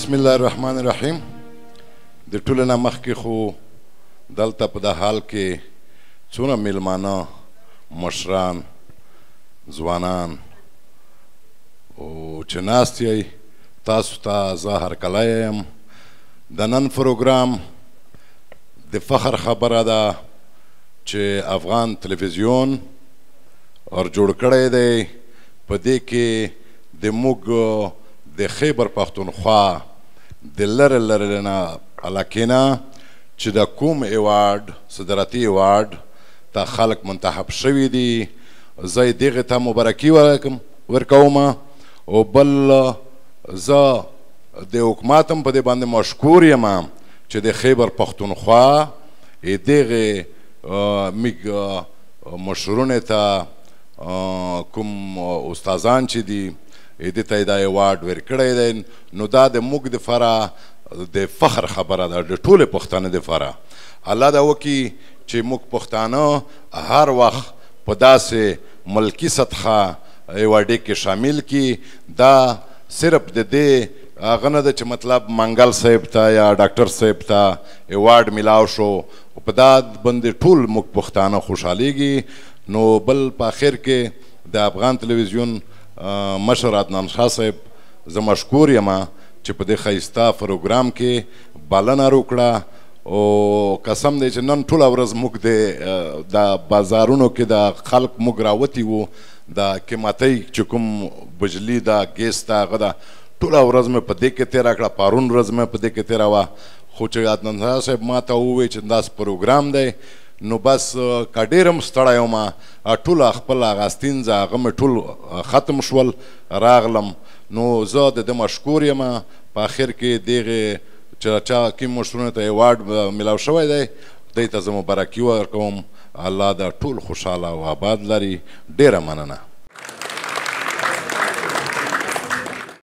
بسم الله الرحمن الرحیم. د ټولو نه مخکې خو دلته په د حال کې څومره میلمانه، مشران، ځوانان او چې ناست یئ، تاسو ته زه هرکلی یم. د نن پروګرام د فخر خبره ده چې افغان تلویزیون جوړ کړی دی. په دې کې د موږ د خیبر پښتونخوا د لرې لرې نه علاقې نه چې د کوم ایوارډ صدارتي ایوارډ ته خلک منتخب شوي دي، زه یې دغې ته مبارکي ورکوم. او بل زه د حکومت هم په دې باندې مشکور یم چې د خیبر پښتونخوا دغې موږ مشرونو ته کوم استادان چې دي دې ته یې دا ایوارډ ورکړی دی. نو دا د موږ دپاره د فخر خبره ده، د ټولې پښتانه دپاره. الله دا وکړي چې موږ پښتانه هر وخت په داسې ملکي سطحه ایوارډې کې شامل کړي. دا صرف د دې هغه نه ده چې مطلب منګل صاحب ته یا ډاکټر صاحب ته ایوارډ میلاو شو، په دا باندې ټول موږ پښتانه خوشحالیږي. نو بل په اخر کې د افغان تلویزیون مشر عدنان شاه صاحب زه مشکور یم چې په دې ښایسته پروګرام کې بلنه راوکړه. او قسم دی چې نن ټوله ورځ موږ د بازارونو کې د خلک موږ راوتي وو، د قیمتۍ چې کوم بجلي ده، ګیس ده، هغه ده، ټوله ورځ مې په دې کې تېره کړه. پرون ورځ مې په دې کې تېره وه. خو چې عدنان شاه صاحب ما ته ووایي چې داسې پروګرام دی، نو بس که ډېر هم ستړی وم، ټول خپل هغه ستونزه هغه مې ټول ختم شول، راغلم. نو زه د ده مشکور یم. په اخر کې دغې چې چا کوم مشرونو ته ایوارډ میلاو شوی دی، دوی ته زه مبارکي ورکوم. الله دا ټول خوشحاله او آباد لري. ډېره مننه.